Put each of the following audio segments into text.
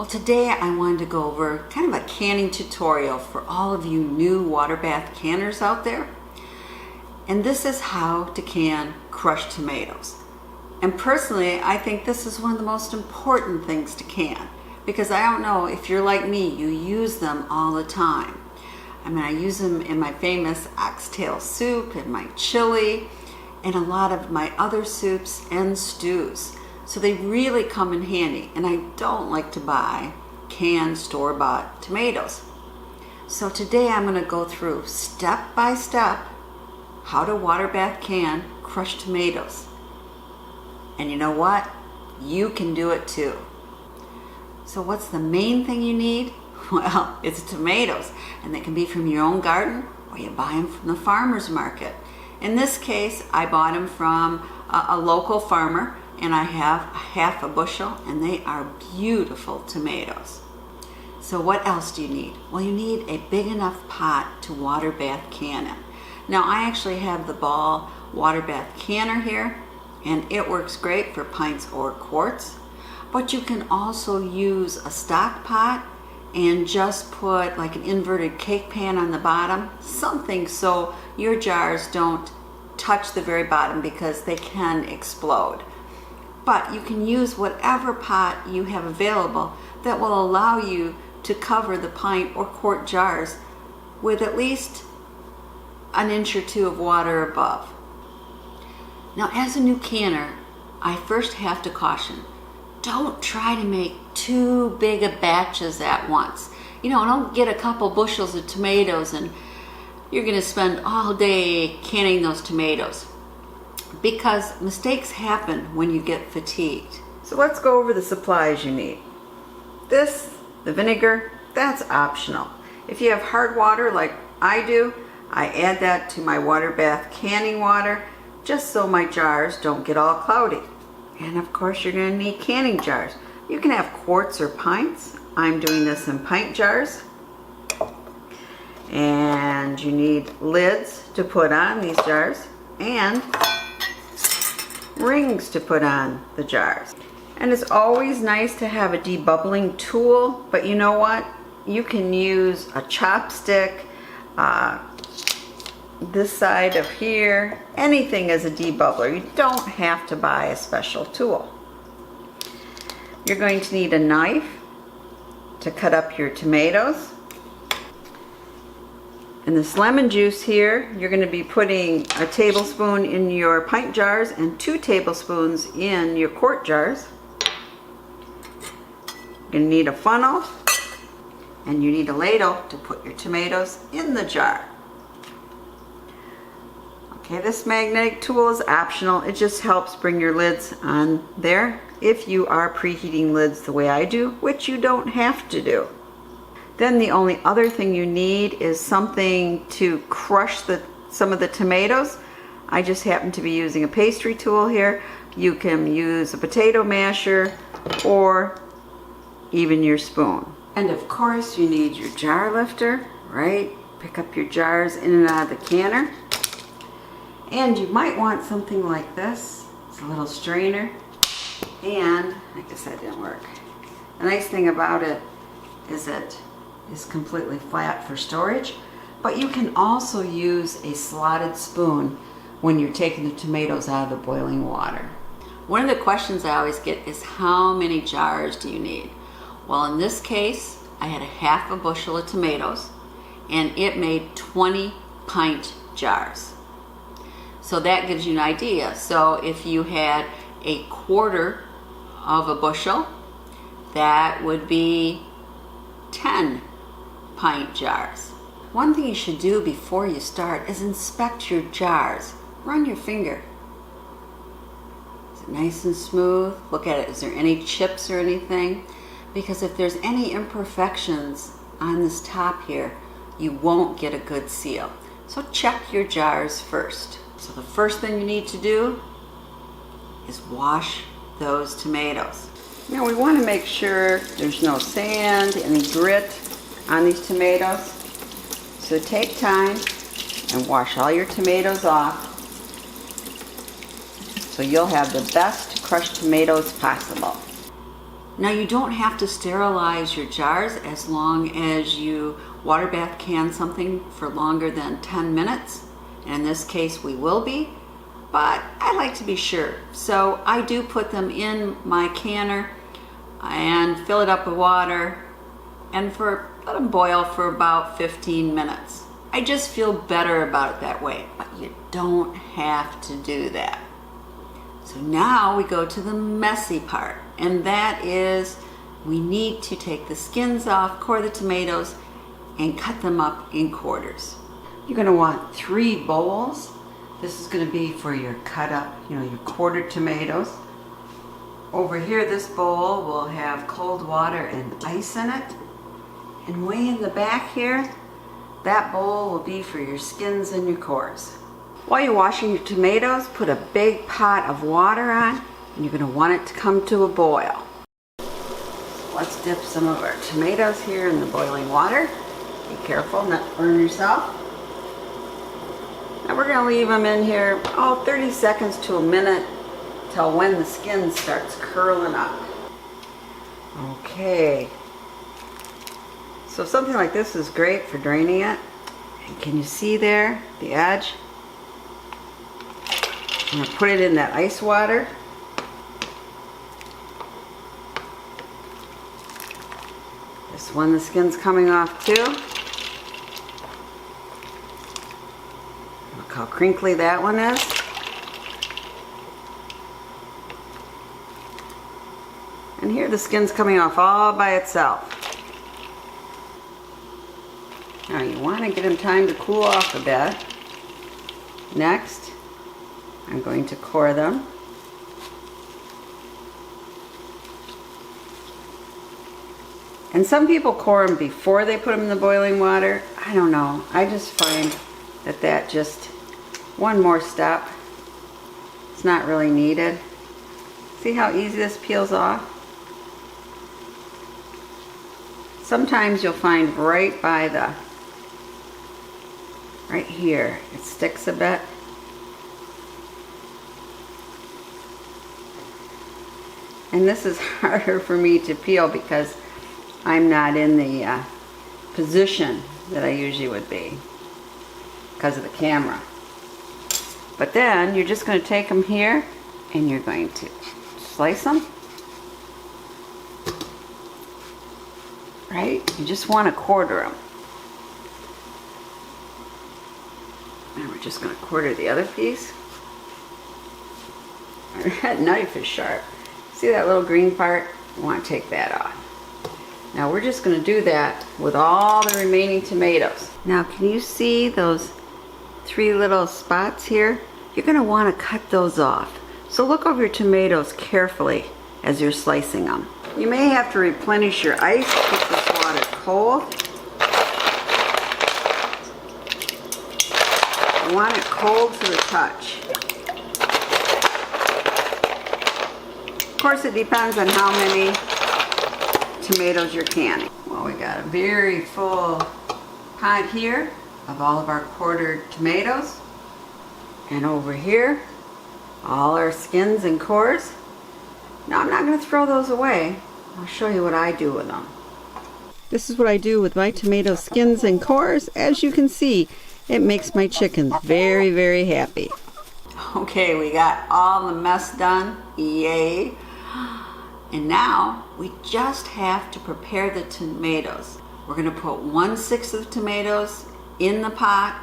Well, today I wanted to go over kind of a canning tutorial for all of you new water bath canners out there. And this is how to can crushed tomatoes. And personally, I think this is one of the most important things to can, because I don't know if you're like me, you use them all the time. I mean, I use them in my famous oxtail soup, in my chili, and a lot of my other soups and stews. So they really come in handy, and I don't like to buy canned store-bought tomatoes. So today I'm going to go through step by step how to water bath can crushed tomatoes. And you know what? You can do it too. So what's the main thing you need? Well, it's tomatoes, and they can be from your own garden or you buy them from the farmer's market. In this case, I bought them from a local farmer, and I have half a bushel, and they are beautiful tomatoes. So what else do you need? Well, you need a big enough pot to water bath can in. Now, I actually have the Ball water bath canner here, and it works great for pints or quarts, but you can also use a stock pot and just put like an inverted cake pan on the bottom, something so your jars don't touch the very bottom because they can explode. But you can use whatever pot you have available that will allow you to cover the pint or quart jars with at least an inch or two of water above. Now, as a new canner, I first have to caution, don't try to make too big of batches at once. You know, don't get a couple bushels of tomatoes and you're going to spend all day canning those tomatoes, because mistakes happen when you get fatigued. So let's go over the supplies you need. The vinegar, that's optional. If you have hard water like I do, I add that to my water bath canning water just so my jars don't get all cloudy. And of course, you're going to need canning jars. You can have quarts or pints. I'm doing this in pint jars. And you need lids to put on these jars and rings to put on the jars. And it's always nice to have a debubbling tool, but you know what? You can use a chopstick, this side of here, anything as a debubbler. You don't have to buy a special tool. You're going to need a knife to cut up your tomatoes. And this lemon juice here, you're going to be putting a tablespoon in your pint jars and 2 tablespoons in your quart jars. You're going to need a funnel, and you need a ladle to put your tomatoes in the jar. Okay, this magnetic tool is optional. It just helps bring your lids on there if you are preheating lids the way I do, which you don't have to do. Then the only other thing you need is something to crush some of the tomatoes. I just happen to be using a pastry tool here. You can use a potato masher or even your spoon. And of course, you need your jar lifter, right? Pick up your jars in and out of the canner. And you might want something like this. It's a little strainer. And I guess that didn't work. The nice thing about it is it is completely flat for storage, but you can also use a slotted spoon when you're taking the tomatoes out of the boiling water. One of the questions I always get is, how many jars do you need? Well, in this case, I had a half a bushel of tomatoes, and it made 20 pint jars. So that gives you an idea. So if you had a quarter of a bushel, that would be 10 pint jars. One thing you should do before you start is inspect your jars. Run your finger. Is it nice and smooth? Look at it. Is there any chips or anything? Because if there's any imperfections on this top here, you won't get a good seal. So check your jars first. So the first thing you need to do is wash those tomatoes. Now we want to make sure there's no sand, any grit on these tomatoes. So take time and wash all your tomatoes off so you'll have the best crushed tomatoes possible. Now you don't have to sterilize your jars as long as you water bath can something for longer than 10 minutes. And in this case we will be, but I like to be sure. So I do put them in my canner and fill it up with water and let them boil for about 15 minutes. I just feel better about it that way, but you don't have to do that. So now we go to the messy part, and that is we need to take the skins off, core the tomatoes, and cut them up in quarters. You're going to want 3 bowls. This is going to be for your cut up, your quartered tomatoes. Over here, this bowl will have cold water and ice in it. And way in the back here, that bowl will be for your skins and your cores. While you're washing your tomatoes, put a big pot of water on, and you're going to want it to come to a boil. Let's dip some of our tomatoes here in the boiling water. Be careful not to burn yourself. Now we're going to leave them in here, 30 seconds to a minute, till when the skin starts curling up. Okay. So something like this is great for draining it. And can you see there, the edge? I'm going to put it in that ice water. This one, the skin's coming off too. Look how crinkly that one is. And here the skin's coming off all by itself. Now you want to give them time to cool off a bit. Next, I'm going to core them. And some people core them before they put them in the boiling water. I don't know. I just find that just one more step. It's not really needed. See how easy this peels off? Sometimes you'll find right here, it sticks a bit. And this is harder for me to peel because I'm not in the position that I usually would be because of the camera. But then you're just going to take them here and you're going to slice them. Right? You just want to quarter them. And we're just going to quarter the other piece. That knife is sharp. See that little green part? You want to take that off. Now we're just going to do that with all the remaining tomatoes. Now can you see those 3 little spots here? You're going to want to cut those off. So look over your tomatoes carefully as you're slicing them. You may have to replenish your ice, keep this water cold. You want it cold to the touch. Of course, it depends on how many tomatoes you're canning. Well, we got a very full pot here of all of our quartered tomatoes. And over here, all our skins and cores. Now, I'm not going to throw those away. I'll show you what I do with them. This is what I do with my tomato skins and cores. As you can see, it makes my chickens very, very happy. Okay, we got all the mess done. Yay! And now we just have to prepare the tomatoes. We're going to put 1/6 of the tomatoes in the pot.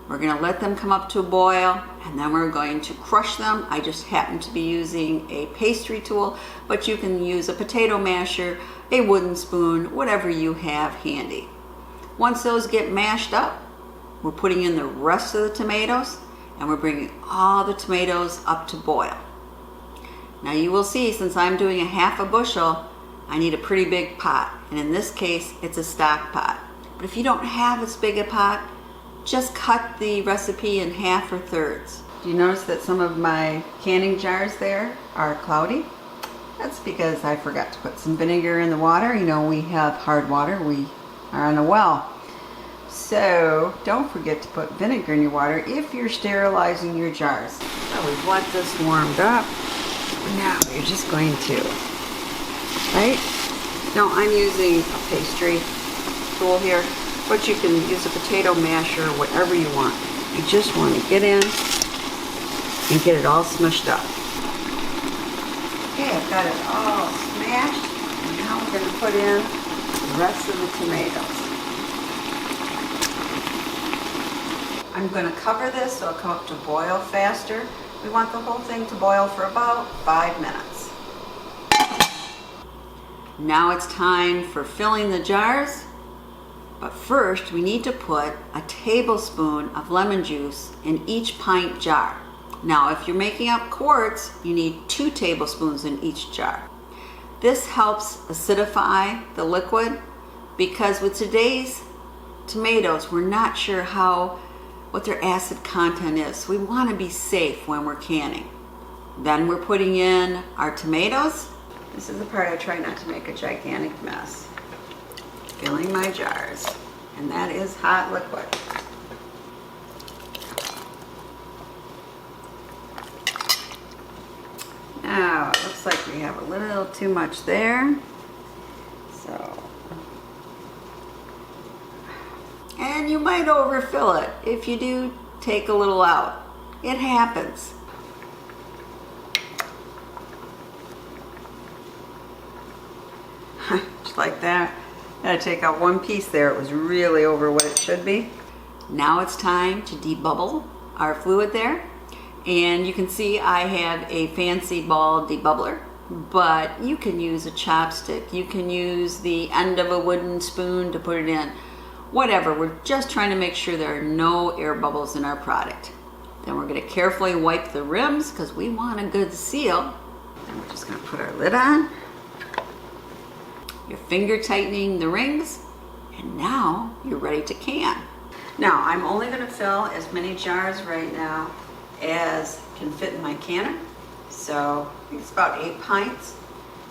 We're going to let them come up to a boil, and then we're going to crush them. I just happen to be using a pastry tool, but you can use a potato masher, a wooden spoon, whatever you have handy. Once those get mashed up, we're putting in the rest of the tomatoes, and we're bringing all the tomatoes up to boil. Now you will see, since I'm doing a 1/2 bushel, I need a pretty big pot, and in this case it's a stock pot. But if you don't have as big a pot, just cut the recipe in 1/2 or 1/3. Do you notice that some of my canning jars there are cloudy? That's because I forgot to put some vinegar in the water. You know, we have hard water, we are on a well. So don't forget to put vinegar in your water if you're sterilizing your jars. So we've let this warmed up. Now we're just going to right? Now I'm using a pastry tool here, but you can use a potato masher, whatever you want. You just want to get in and get it all smushed up. Okay, I've got it all smashed, and now we're going to put in the rest of the tomatoes. I'm going to cover this so it'll come up to boil faster. We want the whole thing to boil for about 5 minutes. Now it's time for filling the jars, but first we need to put a tablespoon of lemon juice in each pint jar. Now if you're making up quarts, you need 2 tablespoons in each jar. This helps acidify the liquid because with today's tomatoes, we're not sure what their acid content is. So we want to be safe when we're canning. Then we're putting in our tomatoes. This is the part I try not to make a gigantic mess. Filling my jars, and that is hot liquid. Now, it looks like we have a little too much there. And you might overfill it. If you do, take a little out. It happens. Just like that. I had to take out one piece there. It was really over what it should be. Now it's time to debubble our fluid there. And you can see I have a fancy ball debubbler, but you can use a chopstick. You can use the end of a wooden spoon to put it in. Whatever, we're just trying to make sure there are no air bubbles in our product. Then we're going to carefully wipe the rims because we want a good seal. And we're just going to put our lid on. Your finger tightening the rings, and now you're ready to can. Now I'm only going to fill as many jars right now as can fit in my canner. So I think it's about 8 pints.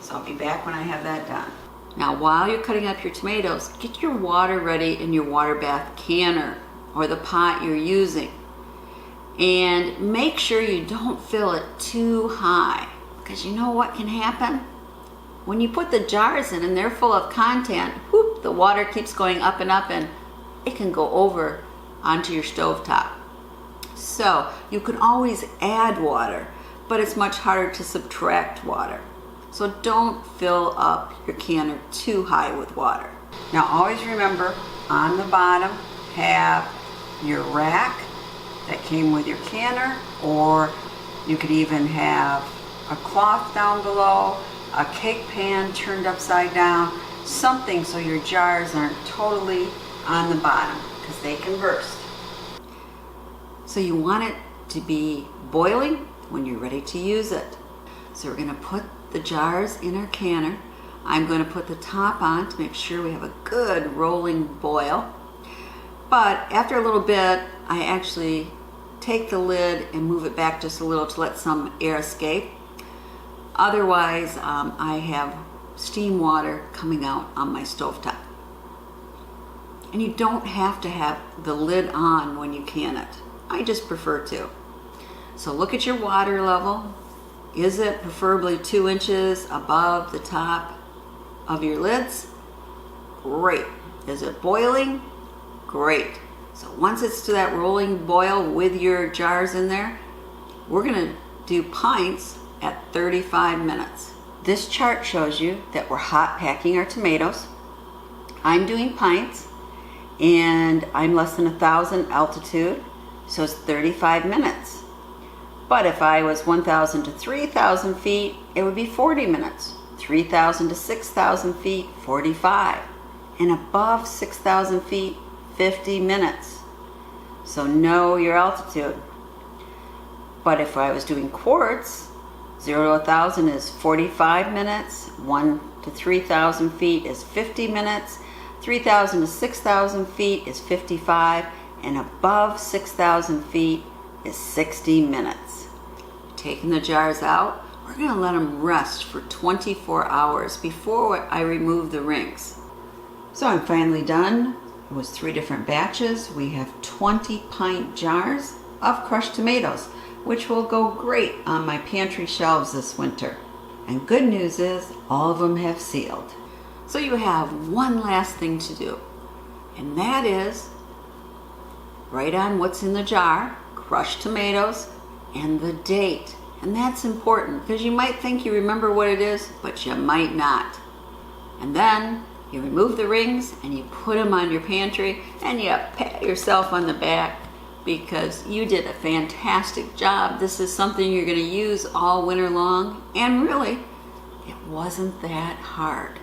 So I'll be back when I have that done. Now while you're cutting up your tomatoes, get your water ready in your water bath canner or the pot you're using. And make sure you don't fill it too high, because you know what can happen? When you put the jars in and they're full of content, whoop, the water keeps going up and it can go over onto your stovetop. So you can always add water, but it's much harder to subtract water. So don't fill up your canner too high with water. Now always remember, on the bottom have your rack that came with your canner, or you could even have a cloth down below, a cake pan turned upside down, something so your jars aren't totally on the bottom because they can burst. So you want it to be boiling when you're ready to use it. So we're going to put the jars in our canner. I'm going to put the top on to make sure we have a good rolling boil. But after a little bit, I actually take the lid and move it back just a little to let some air escape. Otherwise, I have steam water coming out on my stovetop. And you don't have to have the lid on when you can it. I just prefer to. So look at your water level. Is it preferably 2 inches above the top of your lids? Great. Is it boiling? Great. So once it's to that rolling boil with your jars in there, we're going to do pints at 35 minutes. This chart shows you that we're hot packing our tomatoes. I'm doing pints, and I'm less than 1,000 altitude, so it's 35 minutes. But if I was 1,000 to 3,000 feet, it would be 40 minutes. 3,000 to 6,000 feet, 45. And above 6,000 feet, 50 minutes. So know your altitude. But if I was doing quarts, 0 to 1,000 is 45 minutes. 1 to 3,000 feet is 50 minutes. 3,000 to 6,000 feet is 55. And above 6,000 feet is 60 minutes. Taking the jars out, we're going to let them rest for 24 hours before I remove the rings. So I'm finally done. It was 3 different batches. We have 20 pint jars of crushed tomatoes, which will go great on my pantry shelves this winter. And good news is all of them have sealed. So you have one last thing to do, and that is write on what's in the jar, crushed tomatoes, and the date. And that's important because you might think you remember what it is, but you might not. And then you remove the rings and you put them on your pantry and you pat yourself on the back because you did a fantastic job. This is something you're going to use all winter long, and really, it wasn't that hard.